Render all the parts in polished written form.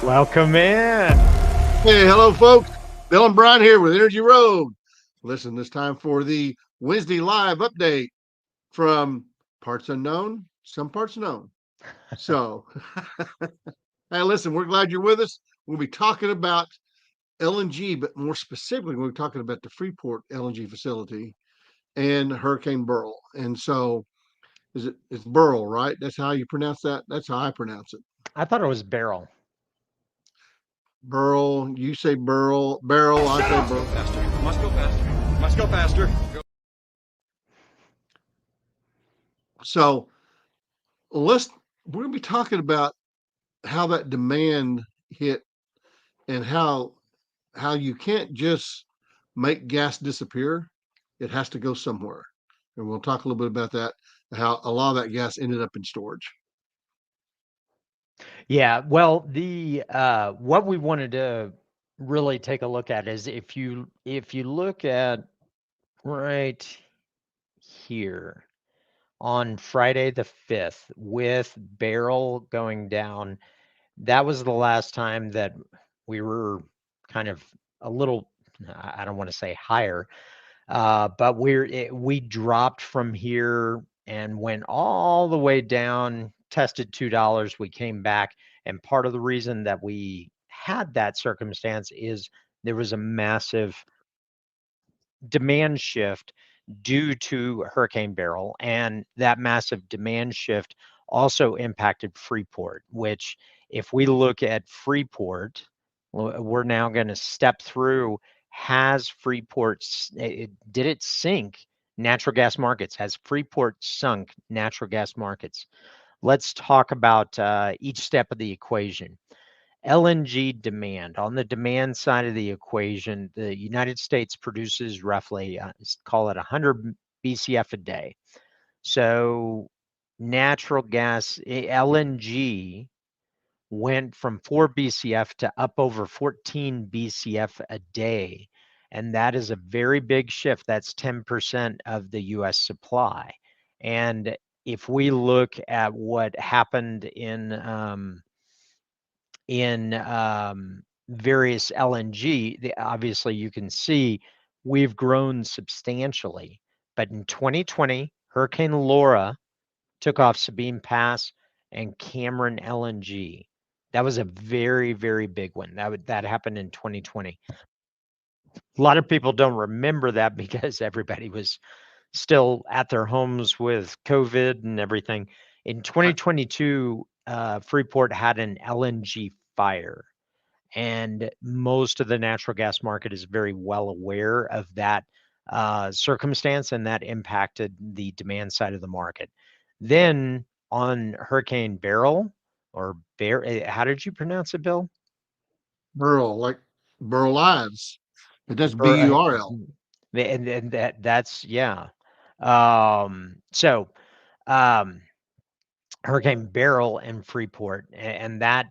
Welcome in. Hey, hello, folks. Bill and Brian here with Energy Road. Listen, this time for the Wednesday live update from parts unknown, some parts known. So, hey, listen, we're glad you're with us. We'll be talking about LNG, but more specifically, we're talking about the Freeport LNG facility and Hurricane Beryl. And so, it's Beryl, right? That's how you pronounce that. That's how I pronounce it. I thought it was Beryl. Beryl, you say Beryl, Beryl, I Shut say up! Go Beryl. faster. Must go faster. Must go faster. Go. So, let's we're gonna be talking about how that demand hit and how you can't just make gas disappear. It has to go somewhere. And we'll talk a little bit about that, how a lot of that gas ended up in storage. Yeah, well, the what we wanted to really take a look at is if you look at right here on Friday the 5th with Beryl going down, that was the last time that we were kind of a little, I don't want to say higher, but we dropped from here and went all the way down, tested $2. We came back, and part of the reason that we had that circumstance is there was a massive demand shift due to Hurricane Beryl, and that massive demand shift also impacted Freeport, which if we look at Freeport, we're now going to step through. Has Freeport, did it sink natural gas markets? Has Freeport sunk natural gas markets? Let's talk about each step of the equation. LNG demand. On the demand side of the equation, the United States produces roughly, call it 100 BCF a day. So natural gas, LNG, went from 4 BCF to up over 14 BCF a day. And that is a very big shift. That's 10% of the US supply. And if we look at what happened in various LNG, obviously you can see we've grown substantially. But in 2020, Hurricane Laura took off Sabine Pass and Cameron LNG. That was a very, very big one. That happened in 2020. A lot of people don't remember that because everybody was still at their homes with COVID and everything. In 2022, Freeport had an LNG fire, and most of the natural gas market is very well aware of that circumstance, and that impacted the demand side of the market. Then on Hurricane Beryl, or how did you pronounce it, Bill? Beryl, like Beryl lives. But that's Bur- uh, BURL. and that's yeah. So um, Hurricane Beryl and Freeport, and that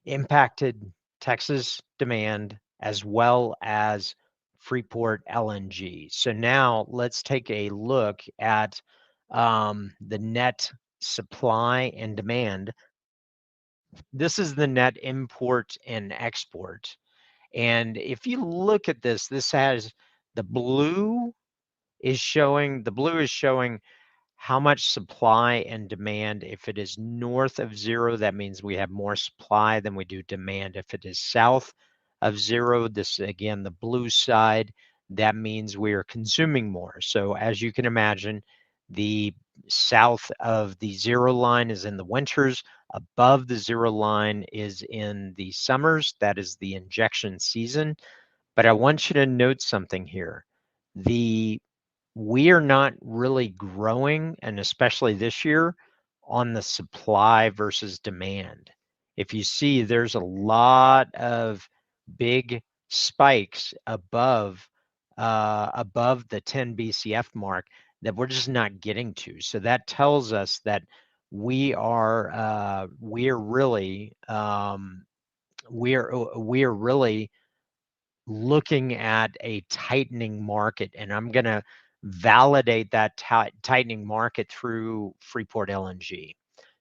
impacted Texas demand as well as Freeport LNG. So now let's take a look at the net supply and demand. This is the net import and export. And if you look at this, this has the blue is showing how much supply and demand. If it is north of zero, that means we have more supply than we do demand. If it is south of zero, this again, the blue side, that means we are consuming more. So as you can imagine, the south of the zero line is in the winters, above the zero line is in the summers. That is the injection season. But I want you to note something here. We are not really growing, and especially this year, on the supply versus demand. If you see, there's a lot of big spikes above the 10 BCF mark that we're just not getting to. So that tells us that we are really we are really looking at a tightening market, and I'm going to validate that tightening market through Freeport LNG.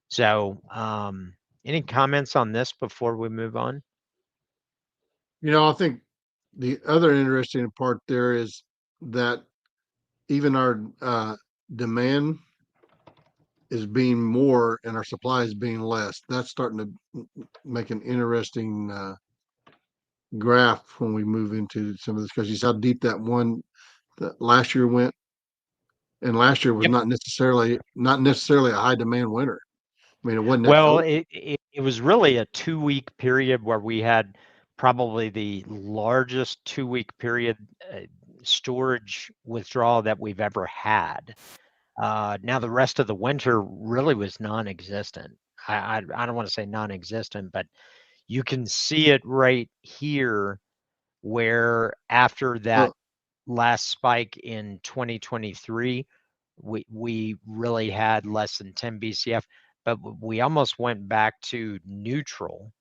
So, any comments on this before we move on? I think the other interesting part there is that even our demand is being more and our supply is being less. That's starting to make an interesting graph when we move into some of this, because you see how deep that last year went, and last year was Yep. not necessarily a high demand winter. I mean, it wasn't that Well, cold. it was really a 2-week period where we had probably the largest 2-week period storage withdrawal that we've ever had. Now the rest of the winter really was non-existent. I don't want to say non-existent, but you can see it right here where after that Well, last spike in 2023, we really had less than 10 BCF, but we almost went back to neutral.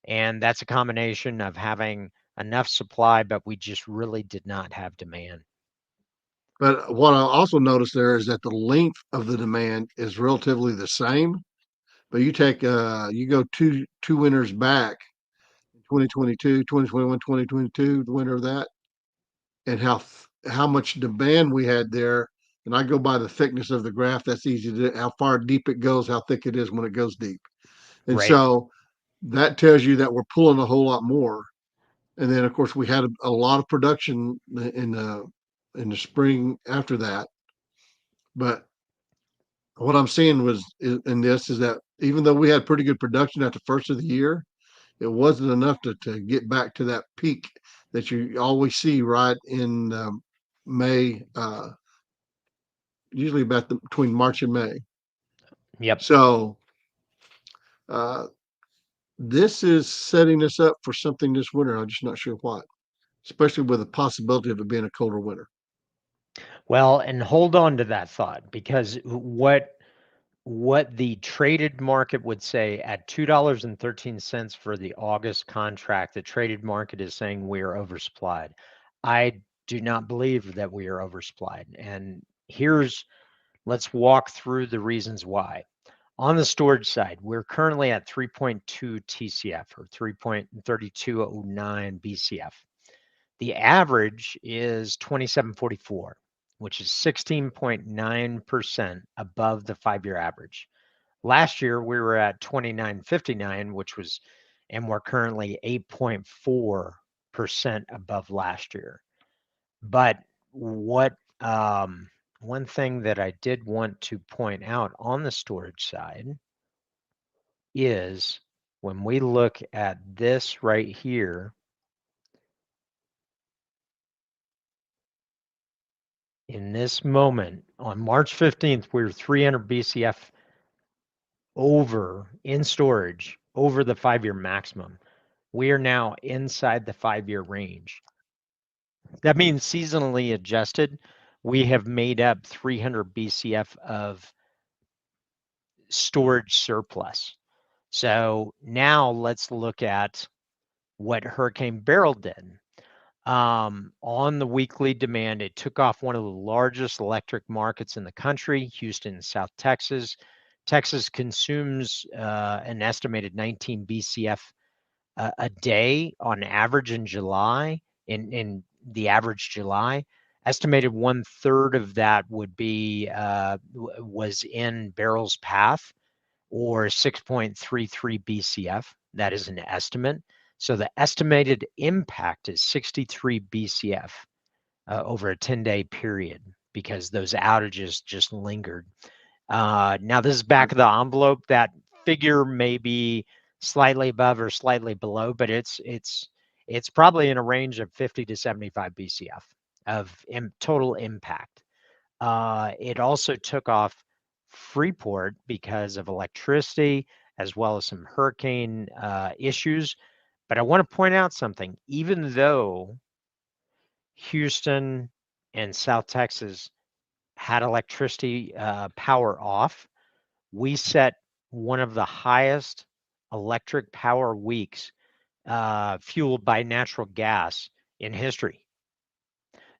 And that's a combination of having enough supply, but we just really did not have demand. but what I also noticed there is that the length of the demand is relatively the same. But you go two winters back, 2022, 2021, 2022, the winter of that, and how much demand we had there. And I go by the thickness of the graph. That's easy to how far deep it goes, how thick it is when it goes deep. And Right. so that tells you that we're pulling a whole lot more. And then of course we had a lot of production in the spring after that. But what I'm seeing in this is that even though we had pretty good production at the first of the year, it wasn't enough to get back to that peak that you always see right in May, usually between March and May. Yep. So uh, this is setting us up for something this winter. I'm just not sure what, especially with the possibility of it being a colder winter. Well, and hold on to that thought, because what the traded market would say at $2.13 for the August contract, the traded market is saying we are oversupplied. I do not believe that we are oversupplied. And let's walk through the reasons why. On the storage side, we're currently at 3.2 TCF or 3.3209 BCF. The average is 2744, which is 16.9% above the 5-year average. Last year, we were at 2959, and we're currently 8.4% above last year. But one thing that I did want to point out on the storage side is when we look at this right here, in this moment, on March 15th, we were 300 BCF over in storage, over the 5-year maximum. We are now inside the 5-year range. That means seasonally adjusted, we have made up 300 BCF of storage surplus. So now let's look at what Hurricane Beryl did. On the weekly demand, it took off one of the largest electric markets in the country, Houston, South Texas. Texas consumes an estimated 19 BCF a day on average in July. In the average July, estimated 1/3 of that was in Beryl's path, or 6.33 BCF. That is an estimate. So the estimated impact is 63 BCF over a 10-day period, because those outages just lingered. Now this is back of the envelope. That figure may be slightly above or slightly below, but it's probably in a range of 50 to 75 BCF of total impact. It also took off Freeport because of electricity, as well as some hurricane issues. But I want to point out something. Even though Houston and South Texas had electricity power off, we set one of the highest electric power weeks fueled by natural gas in history.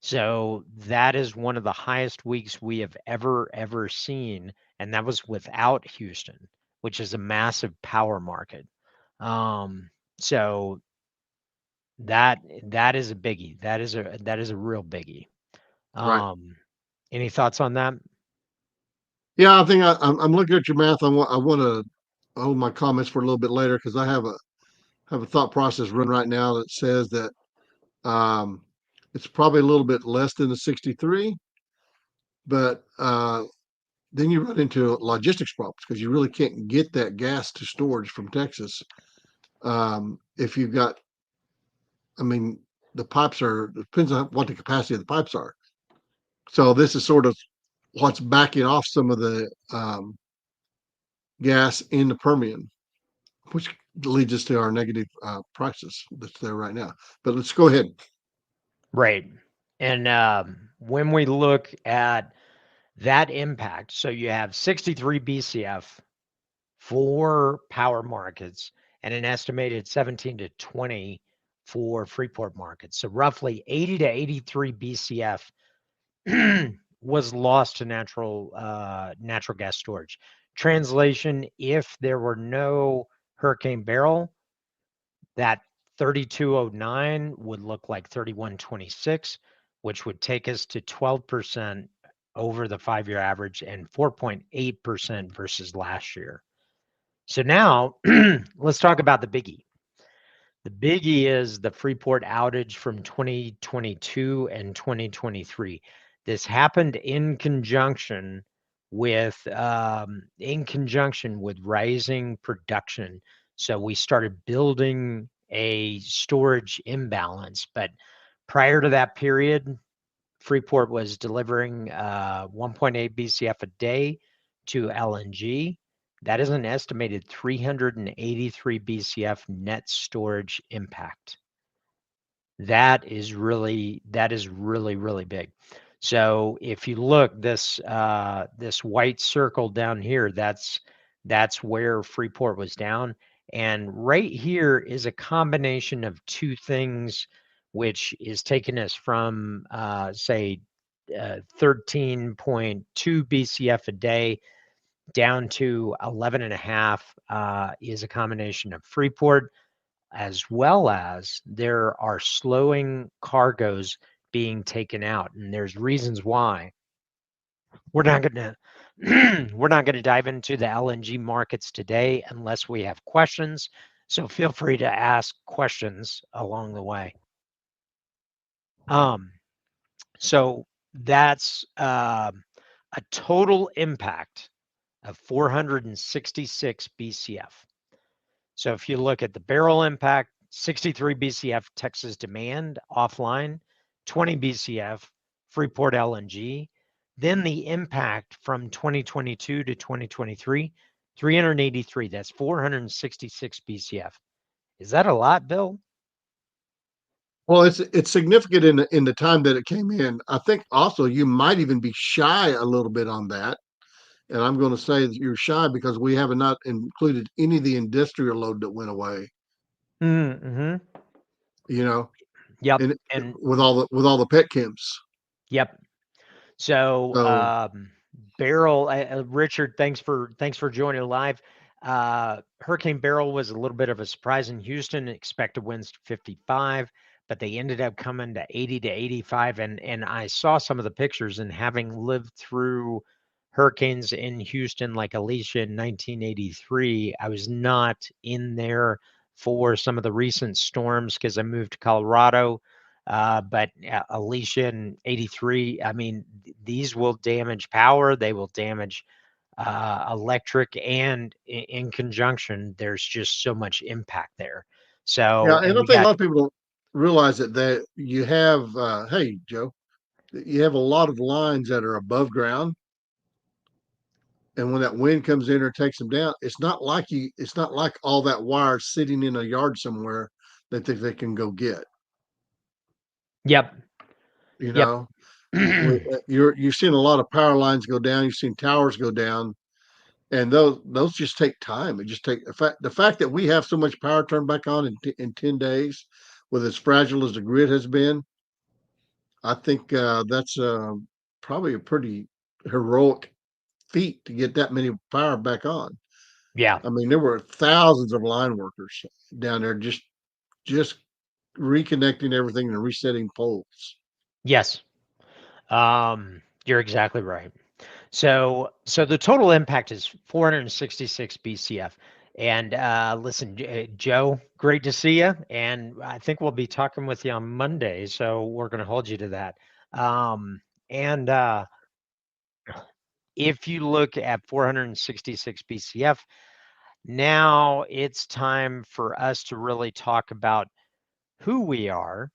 So that is one of the highest weeks we have ever seen, and that was without Houston, which is a massive power market. So That is a biggie. That is a real biggie. Right. Any thoughts on that? Yeah, I think I'm looking at your math. I want to hold my comments for a little bit later because I have a thought process run right now that says that um, it's probably a little bit less than the 63, but then you run into logistics problems because you really can't get that gas to storage from Texas. If you've got, I mean, the pipes depends on what the capacity of the pipes are. So this is sort of what's backing off some of the gas in the Permian, which leads us to our negative prices that's there right now. But let's go ahead. Right. And when we look at that impact, so you have 63 BCF for power markets and an estimated 17 to 20 for Freeport markets. So roughly 80 to 83 BCF was lost to natural gas storage. Translation: if there were no Hurricane Beryl, that 3209 would look like 3126, which would take us to 12% over the 5-year average and 4.8% versus last year. So now let's talk about the biggie. The biggie is the Freeport outage from 2022 and 2023. This happened in conjunction with rising production. So we started building a storage imbalance. But prior to that period, Freeport was delivering 1.8 BCF a day to LNG. That is an estimated 383 BCF net storage impact. That is really really big. So if you look, this white circle down here, that's where Freeport was down. And right here is a combination of two things, which is taking us from say 13.2 BCF a day down to 11.5, is a combination of Freeport, as well as there are slowing cargoes being taken out. And there's reasons why. We're not going to we're not going to dive into the LNG markets today unless we have questions. So feel free to ask questions along the way. So that's a total impact of 466 BCF. So if you look at the Beryl impact, 63 BCF Texas demand offline, 20 BCF Freeport LNG. Then the impact from 2022 to 2023, 383. That's 466 BCF. Is that a lot, Bill? Well, it's significant in the time that it came in. I think also you might even be shy a little bit on that. And I'm going to say that you're shy because we have not included any of the industrial load that went away. Mm-hmm. You know, Yep. and with all the pet chems. Yep. So Beryl, Richard, thanks for joining live. Hurricane Beryl was a little bit of a surprise in Houston. Expected winds to 55, but they ended up coming to 80 to 85. And I saw some of the pictures, and having lived through hurricanes in Houston like Alicia in 1983, I was not in there for some of the recent storms because I moved to Colorado. But Alicia in 83, I mean, these will damage power. They will damage electric, and in conjunction, there's just so much impact there. So, Yeah, and and I we think a got, lot of people don't realize that you have, hey Joe, you have a lot of lines that are above ground, and when that wind comes in or takes them down, it's not like all that wire sitting in a yard somewhere that they can go get. yep, You yep. know, you've seen a lot of power lines go down. You've seen towers go down, and those just take time. It just take the fact that we have so much power turned back on in 10 days, with as fragile as the grid has been. I think that's probably a pretty heroic feat to get that many power back on. Yeah. I mean, there were thousands of line workers down there just reconnecting everything and resetting poles. Yes. You're exactly right. So the total impact is 466 BCF. And listen, Joe, great to see you. And I think we'll be talking with you on Monday. So we're going to hold you to that. And if you look at 466 BCF, now it's time for us to really talk about who we are.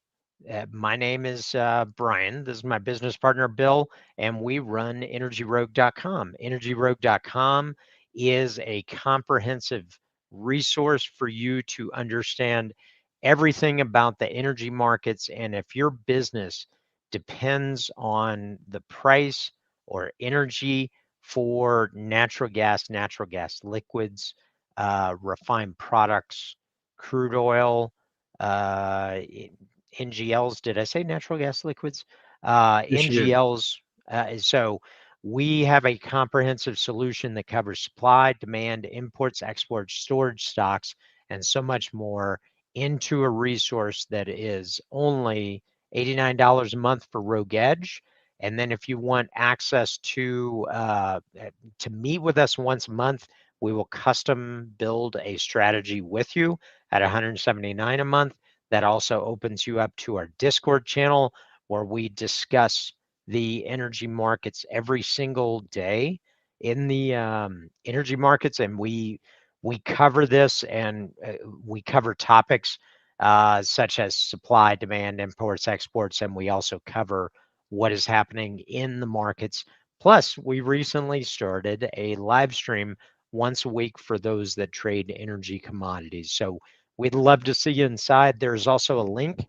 My name is Brian. This is my business partner, Bill, and we run EnergyRogue.com. EnergyRogue.com is a comprehensive resource for you to understand everything about the energy markets. And if your business depends on the price or energy for natural gas liquids, refined products, crude oil, uh, NGLs. Did I say natural gas liquids? Yes, you did. NGLs. So we have a comprehensive solution that covers supply, demand, imports, exports, storage, stocks, and so much more into a resource that is only $89 a month for Rogue Edge. And then if you want access to meet with us once a month, we will custom build a strategy with you at $179 a month. That also opens you up to our Discord channel where we discuss the energy markets every single day in the energy markets, and we cover this, and we cover topics such as supply, demand, imports, exports, and we also cover what is happening in the markets. Plus, we recently started a live stream once a week for those that trade energy commodities. So we'd love to see you inside. There's also a link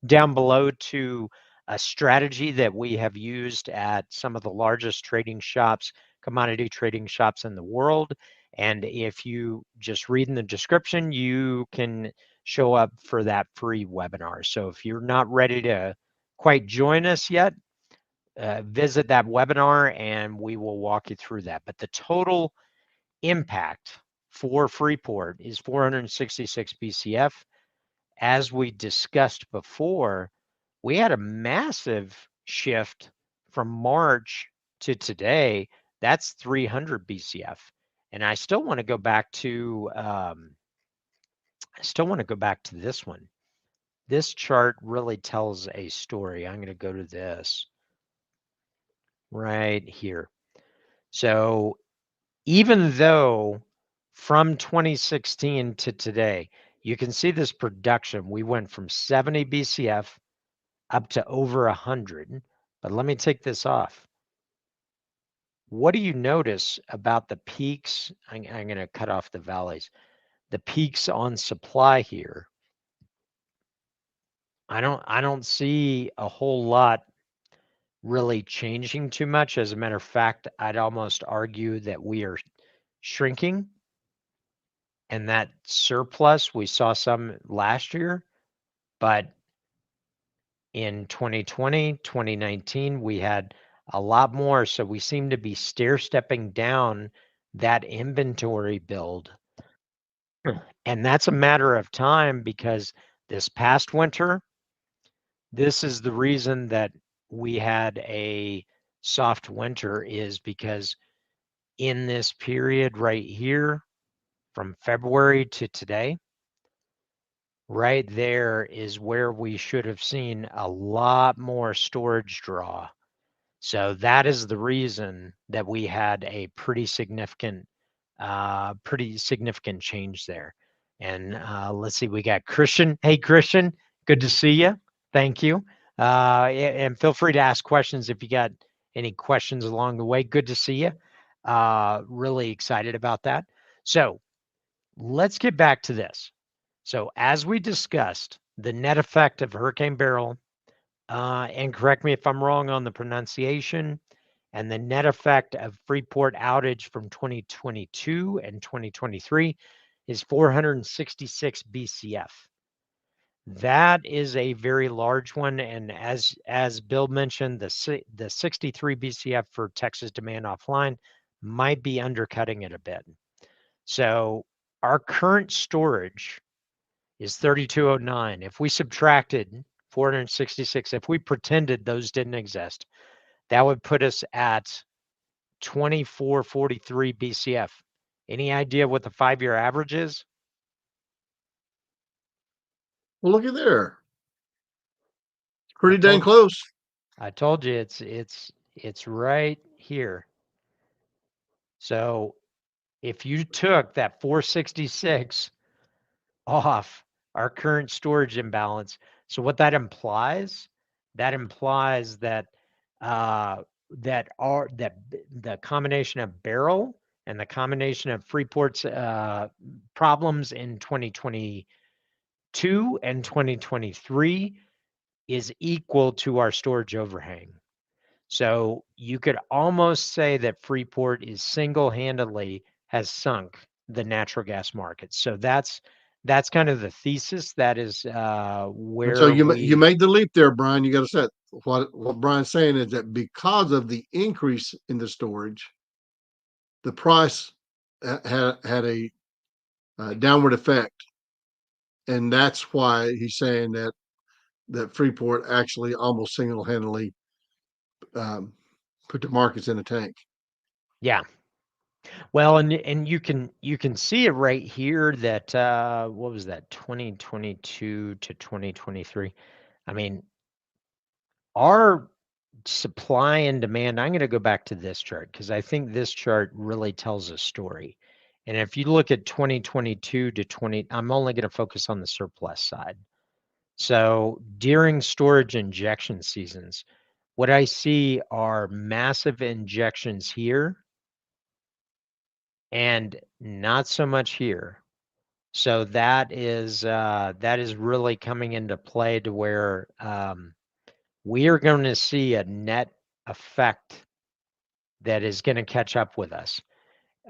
down below to a strategy that we have used at some of the largest trading shops, commodity trading shops in the world. And if you just read in the description, you can show up for that free webinar. So if you're not ready to quite join us yet, visit that webinar and we will walk you through that. But the total impact for Freeport is 466 BCF. As we discussed before, we had a massive shift from March to today. That's 300 BCF. And I still want to go back to this one. This chart really tells a story. I'm going to go to this right here. So even though from 2016 to today, you can see this production, we went from 70 BCF up to over 100. But let me take this off. What do you notice about the peaks? I'm going to cut off the valleys. The peaks on supply here. I don't see a whole lot really changing too much. As a matter of fact, I'd almost argue that we are shrinking. And that surplus, we saw some last year, but in 2020, 2019, we had a lot more. So we seem to be stair-stepping down that inventory build. And that's a matter of time because this past winter, this is the reason that we had a soft winter, is because in this period right here, from February to today, right there is where we should have seen a lot more storage draw. So that is the reason that we had a pretty significant change there. And let's see, we got Christian. Hey, Christian, good to see you. Thank you. And feel free to ask questions if you got any questions along the way. Good to see you. Really excited about that. So let's get back to this. So as we discussed, the net effect of Hurricane Beryl, and correct me if I'm wrong on the pronunciation, and the net effect of Freeport outage from 2022 and 2023 is 466 BCF. That is a very large one, and as Bill mentioned, the 63 BCF for Texas demand offline might be undercutting it a bit. So our current storage is 3209. If we subtracted 466, if we pretended those didn't exist, that would put us at 2443 BCF. Any idea what the 5-year average is? Well, look at there. Pretty I dang told, close. I told you it's right here. So if you took that 466 off our current storage imbalance, so what that implies that that the combination of Beryl and the combination of Freeport's problems in 2022 and 2023 is equal to our storage overhang. So you could almost say that Freeport is single-handedly has sunk the natural gas market. So that's kind of the thesis. That is And so where you made the leap there, Brian. You got to say what Brian's saying is that because of the increase in the storage, the price had a downward effect, and that's why he's saying that Freeport actually almost single-handedly put the markets in a tank. Yeah. Well, and you can see it right here that what was that 2022 to 2023. I mean, our supply and demand, I'm going to go back to this chart because I think this chart really tells a story. And if you look at 2022 to 20, I'm only going to focus on the surplus side. So during storage injection seasons, what I see are massive injections here and not so much here. So that is really coming into play to where we are going to see a net effect that is going to catch up with us.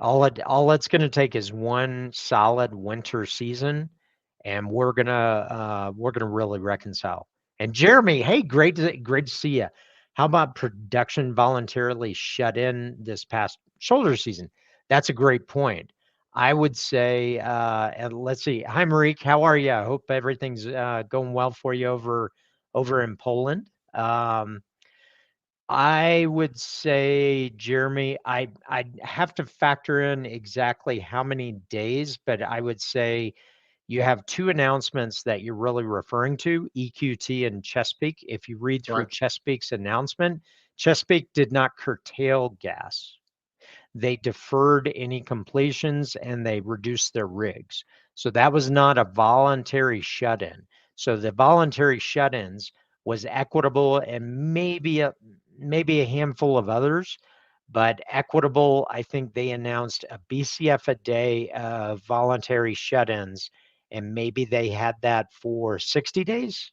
All it's going to take is one solid winter season, and we're gonna really reconcile. And Jeremy, hey, great to see you. How about production voluntarily shut in this past shoulder season? That's a great point. I would say, and let's see. Hi, Marique, how are you? I hope everything's going well for you over in Poland. I would say, Jeremy, I'd have to factor in exactly how many days, but I would say you have two announcements that you're really referring to, EQT and Chesapeake. If you read through Right. Chesapeake's announcement, Chesapeake did not curtail gas. They deferred any completions and they reduced their rigs. So that was not a voluntary shut-in. So the voluntary shut-ins was Equitable and maybe a handful of others, but Equitable, I think they announced a BCF a day of voluntary shut-ins, and maybe they had that for 60 days.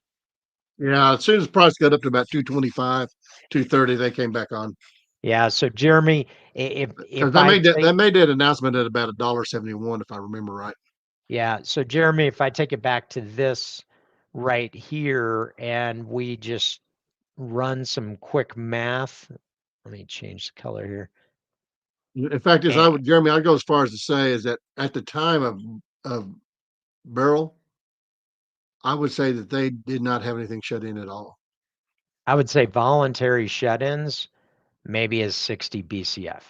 Yeah, as soon as the price got up to about 225, 230, they came back on. Yeah. So Jeremy, Because if they I made that take, they made that announcement at about $1.71, if I remember right. yeah. So Jeremy, if I take it back to this right here and we just run some quick math, let me change the color here. In fact, And Jeremy, I'd go as far as to say is that at the time of Beryl, I would say that they did not have anything shut in at all. I would say voluntary shut-ins maybe is 60 BCF.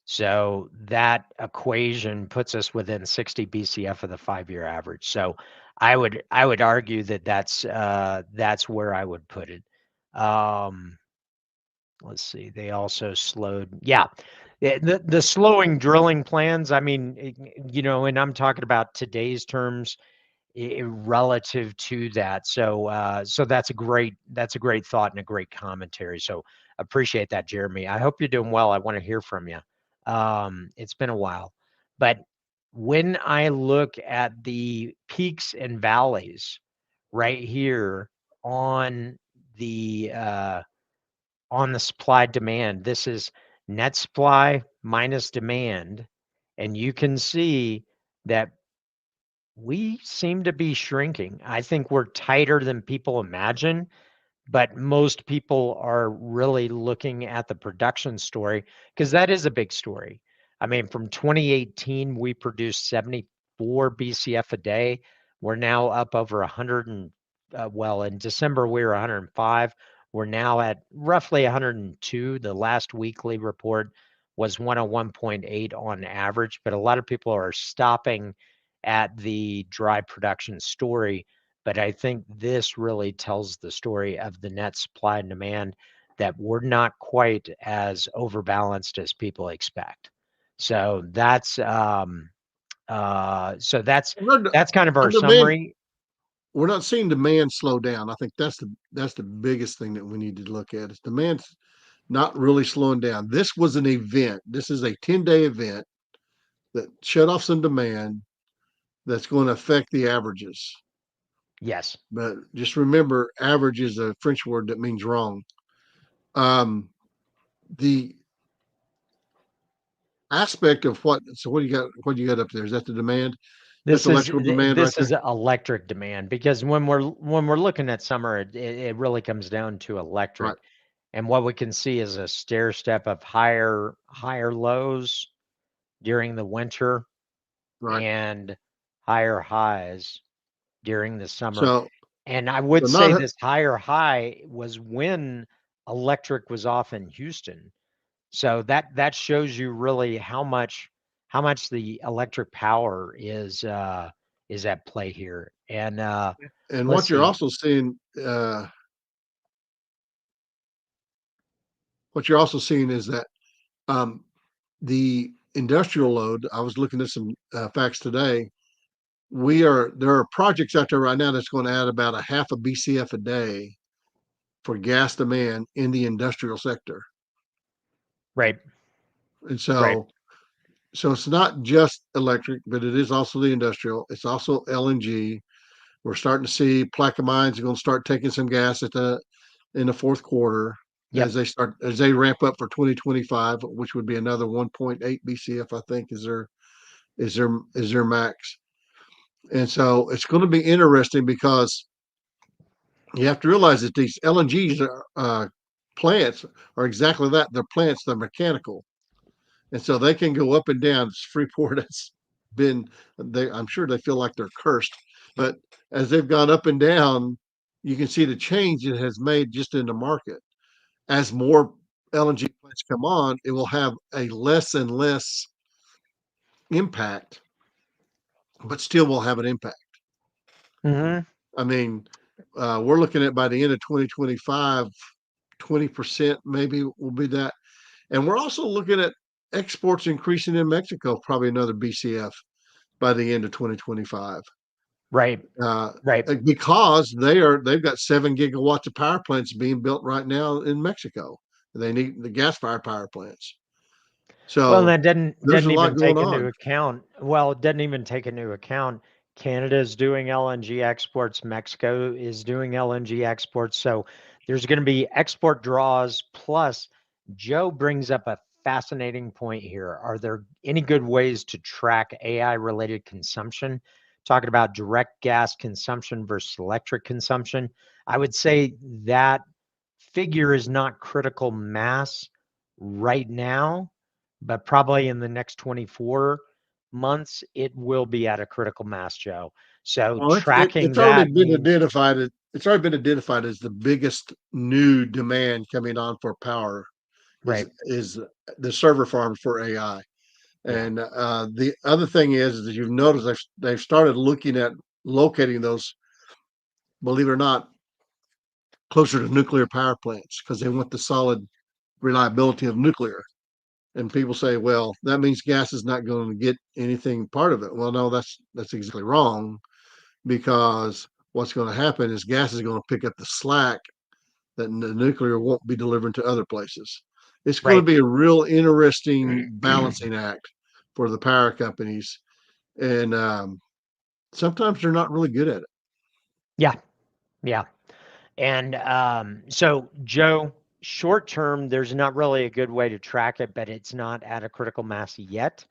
So that equation puts us within 60 BCF of the 5-year average. So I would argue that that's where I would put it. Let's see. They also slowed. Yeah. The slowing drilling plans, I mean, and I'm talking about today's terms relative to that. So that's a great thought and a great commentary. So appreciate that, Jeremy. I hope you're doing well. I want to hear from you. It's been a while, but when I look at the peaks and valleys right here on the supply demand, this is net supply minus demand, and you can see that we seem to be shrinking. I think we're tighter than people imagine, but most people are really looking at the production story because that is a big story. I mean, from 2018, we produced 74 BCF a day. We're now up over 100 and well, in December we were 105. We're now at roughly 102. The last weekly report was 101.8 on average, but a lot of people are stopping at the dry production story. But I think this really tells the story of the net supply and demand, that we're not quite as overbalanced as people expect. So that's that's kind of Our our demand, summary. we're not seeing demand slow down. I think that's the biggest thing that we need to look at is demand's not really slowing down. This was an event. This is a 10-day event that shut off some demand that's going to affect the averages. Yes. But just remember, average is a French word that means wrong. Um, the aspect of what, so what do you got? What do you got up there? Is that the demand? That's electrical demand right This there. is electric demand, because when we're looking at summer, it really comes down to Right, electric. And what we can see is a stair step of higher lows during the winter right. and higher highs during the summer. So, And I would so say not this higher high was when electric was off in Houston. So that shows you really how much the electric power is at play here. And and let's what you're see. also seeing, what you're also seeing is that um, the industrial load. I was looking at some facts today. There are projects out there right now that's going to add about a half a BCF a day for gas demand in the industrial sector. Right, And right. so it's not just electric, but it is also the industrial. It's also LNG. We're starting to see Plaquemines are going to start taking some gas in the fourth quarter Yep. as they ramp up for 2025, which would be another 1.8 BCF, I think is their max. And so it's going to be interesting because you have to realize that these LNGs plants are exactly that. They're plants, they're mechanical. And so they can go up and down. Freeport has been, I'm sure they feel like they're cursed, but as they've gone up and down, you can see the change it has made just in the market. As more LNG plants come on, it will have a less and less impact, but still will have an impact. Hmm. I mean, we're looking at by the end of 2025, 20% maybe will be that. And we're also looking at exports increasing in Mexico, probably another BCF by the end of 2025. Right, Uh, right. because they've got 7 gigawatts of power plants being built right now in Mexico. They need the gas fired power plants. Well, and So that didn't there's a even lot going take on. into account. Well, it didn't even take into account Canada's doing LNG exports. Mexico is doing LNG exports. So there's going to be export draws. Plus, Joe brings up a fascinating point here. Are there any good ways to track AI related consumption? Talking about direct gas consumption versus electric consumption. I would say that figure is not critical mass right now, but probably in the next 24 months, it will be at a critical mass, Joe. So Well, tracking it's already that been means, identified. It's already been identified as the biggest new demand coming on for power right? is the server farms for AI. Yeah. And the other thing is that you've noticed they've started looking at locating those, believe it or not, closer to nuclear power plants because they want the solid reliability of nuclear. And people say, well, that means gas is not going to get anything part of it. Well, no, that's exactly wrong because what's going to happen is gas is going to pick up the slack that the nuclear won't be delivering to other places. It's going to Right. be a real interesting balancing act for the power companies, and sometimes they're not really good at it. Yeah. Yeah. And so, Joe, short term, there's not really a good way to track it, but it's not at a critical mass yet.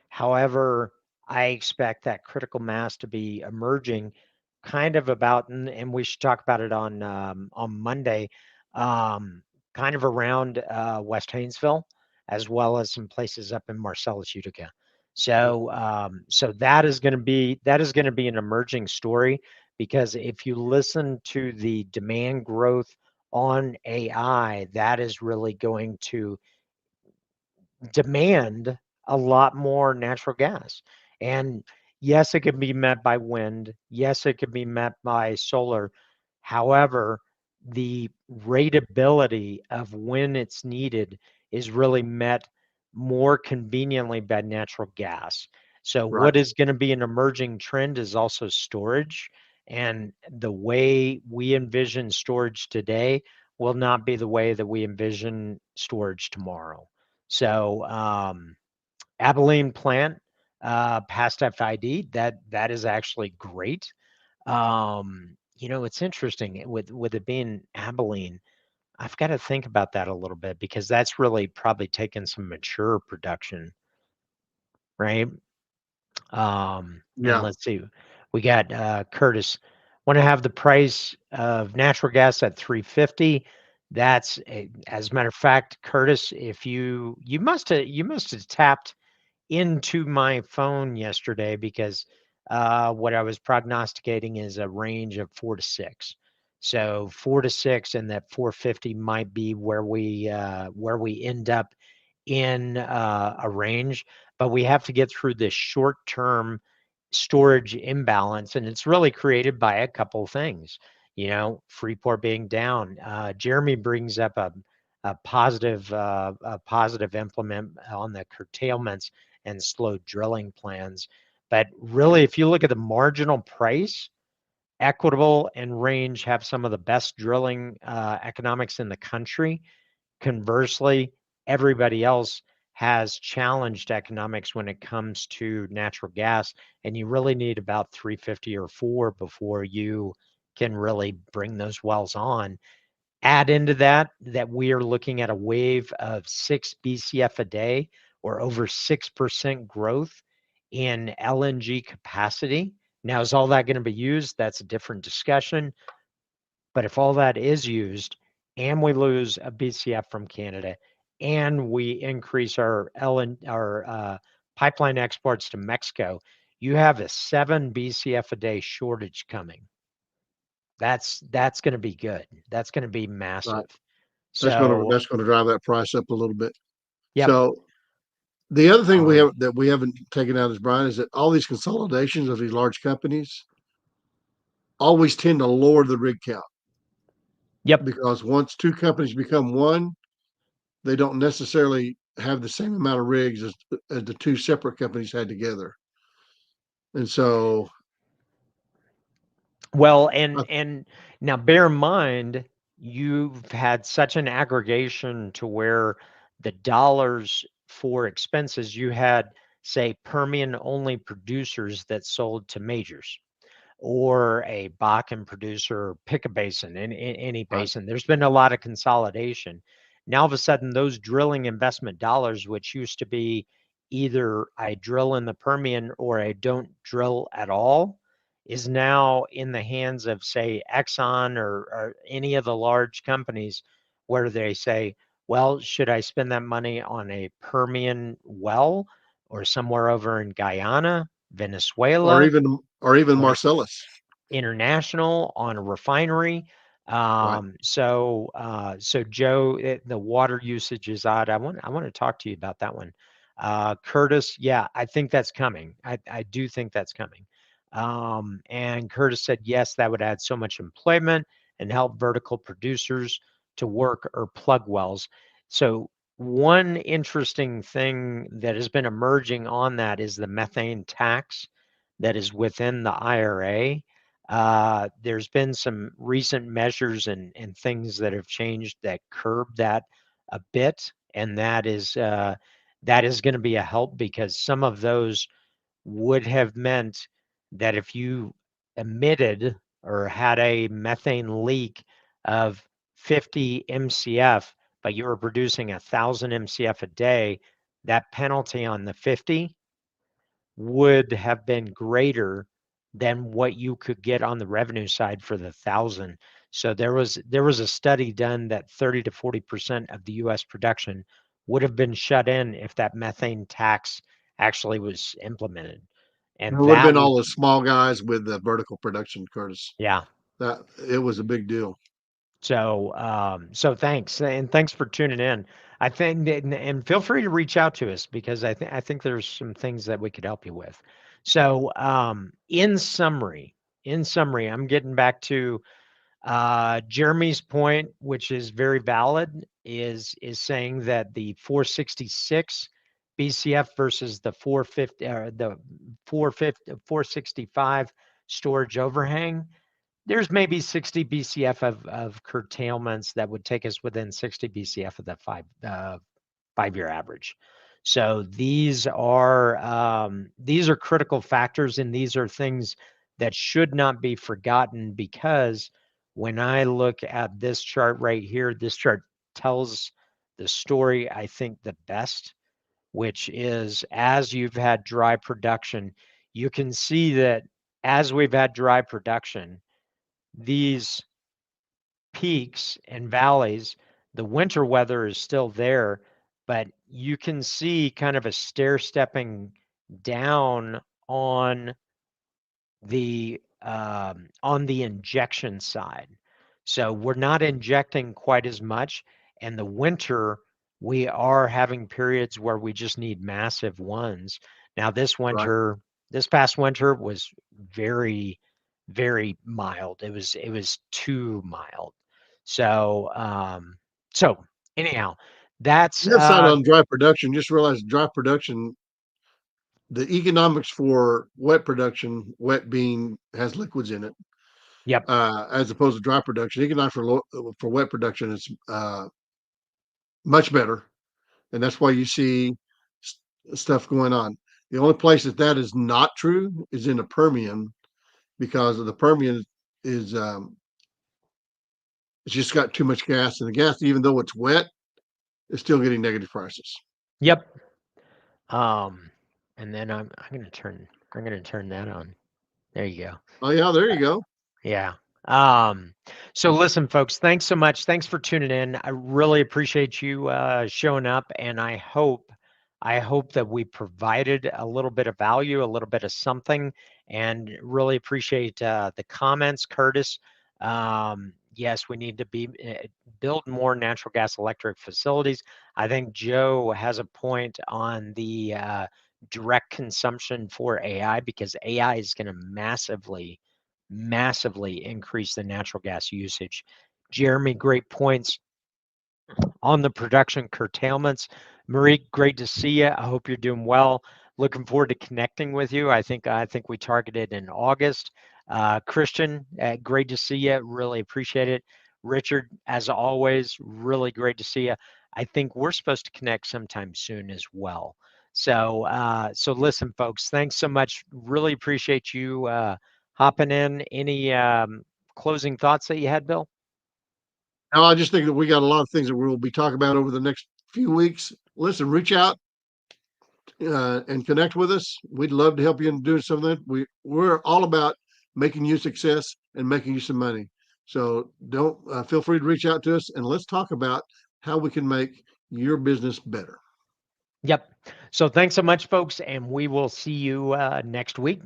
However, I expect that critical mass to be emerging kind of about, and we should talk about it on Monday, um, kind of around West Haynesville, as well as some places up in Marcellus, Utica. So that is going to be an emerging story, because if you listen to the demand growth on AI, that is really going to demand a lot more natural gas. And yes, it can be met by wind. Yes, it can be met by solar. However, the ratability of when it's needed is really met more conveniently by natural gas. So Right. what is going to be an emerging trend is also storage. And the way we envision storage today will not be the way that we envision storage tomorrow. So Abilene plant passed FID. That is actually great. It's interesting with it being Abilene. I've got to think about that a little bit, because that's really probably taken some mature production, right? And Yeah. let's see, we got Curtis. Want to have the price of natural gas at 350. As a matter of fact, Curtis, if you must have tapped into my phone yesterday, because what I was prognosticating is a range of 4 to 6. So 4 to 6, and that 450 might be where we end up in a range. But we have to get through this short-term storage imbalance, and it's really created by a couple things. Freeport being down. Jeremy brings up a positive implement on the curtailments and slow drilling plans. But really, if you look at the marginal price, Equitable and Range have some of the best drilling economics in the country. Conversely, everybody else has challenged economics when it comes to natural gas, and you really need about 350 or 4 before you can really bring those wells on. Add into that we are looking at a wave of 6 BCF a day, or over 6% growth in LNG capacity. Now, is all that going to be used? That's a different discussion. But if all that is used, and we lose a BCF from Canada, and we increase our pipeline exports to Mexico, you have a 7 BCF a day shortage coming. That's going to be good. That's going to be Right. massive. That's gonna So, that's gonna drive that price up a little bit. yep. So the other thing Um, we haven't taken out, as Brian, is that all these consolidations of these large companies always tend to lower the rig count, yep. because once two companies become one, they don't necessarily have the same amount of rigs as the two separate companies had together. And so, Well, uh, and now bear in mind, you've had such an aggregation to where the dollars for expenses, you had, say, Permian only producers that sold to majors, or a Bakken producer, pick a basin, in any right, basin. There's been a lot of consolidation. Now, all of a sudden, those drilling investment dollars, which used to be either I drill in the Permian or I don't drill at all, is now in the hands of, say, Exxon, or any of the large companies, where they say, well, should I spend that money on a Permian well, or somewhere over in Guyana, or Venezuela, even or Marcellus, international, on a refinery? right? So Joe, the water usage is odd. I want to talk to you about that one. Curtis, yeah, I think that's coming. I do think that's coming. And Curtis said, yes, that would add so much employment and help vertical producers to work or plug wells. So one interesting thing that has been emerging on that is the methane tax that is within the IRA. There's been some recent measures and things that have changed that curb that a bit, and that is going to be a help, because some of those would have meant that if you emitted or had a methane leak of 50 MCF, but you were producing 1,000 MCF a day, that penalty on the 50 would have been greater than what you could get on the revenue side for the 1,000. So there was a study done that 30 to 40% of the U.S. production would have been shut in if that methane tax actually was implemented. And It would have that been all was, the small guys with the vertical production, Curtis. yeah. That it was a big deal. So, so thanks, and thanks for tuning in. I think, and feel free to reach out to us because I think there's some things that we could help you with. So, in summary, I'm getting back to Jeremy's point, which is very valid, is saying that the 466 BCF versus the 450 or the 450 465 storage overhang, there's maybe 60 BCF of curtailments that would take us within 60 BCF of the 5-year average. So these are critical factors, and these are things that should not be forgotten, because when I look at this chart right here, this chart tells the story, I think, the best, which is as you've had dry production, you can see that as we've had dry production, these peaks and valleys, the winter weather is still there, but you can see kind of a stair stepping down on the injection side. So we're not injecting quite as much. And the winter, we are having periods where we just need massive ones. Now, this past winter was very, very mild. It was too mild. So anyhow, that's The other side on dry production, just realize dry production, the economics for wet production, wet being has liquids in it, yep. as opposed to dry production. Economics for wet production is much better, and that's why you see stuff going on. The only place that is not true is in the Permian, because of the Permian is it's just got too much gas, and the gas, even though it's wet, is still getting negative prices. Yep. And then I'm gonna turn that on. There you go. Oh yeah, there you go. Yeah. So listen, folks, thanks so much. Thanks for tuning in. I really appreciate you showing up, and I hope that we provided a little bit of value, a little bit of something, and really appreciate the comments, Curtis. Yes, we need to build more natural gas electric facilities. I think Joe has a point on the direct consumption for AI, because AI is going to massively increase the natural gas usage. Jeremy, great points on the production curtailments. Marie, great to see you. I hope you're doing well. Looking forward to connecting with you. I think we targeted in August. Christian, great to see you. Really appreciate it. Richard, as always, really great to see you. I think we're supposed to connect sometime soon as well. So listen, folks, thanks so much. Really appreciate you hopping in. Any closing thoughts that you had, Bill? Now, I just think that we got a lot of things that we'll be talking about over the next few weeks. Listen, reach out and connect with us. We'd love to help you in doing something. We're all about making you success and making you some money. So don't feel free to reach out to us, and let's talk about how we can make your business better. Yep. So thanks so much, folks, and we will see you next week.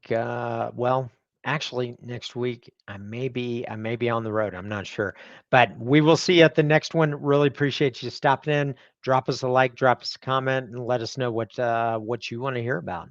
Well, actually, next week I may be on the road. I'm not sure, but we will see you at the next one. Really appreciate you stopping in. Drop us a like, drop us a comment, and let us know what you want to hear about.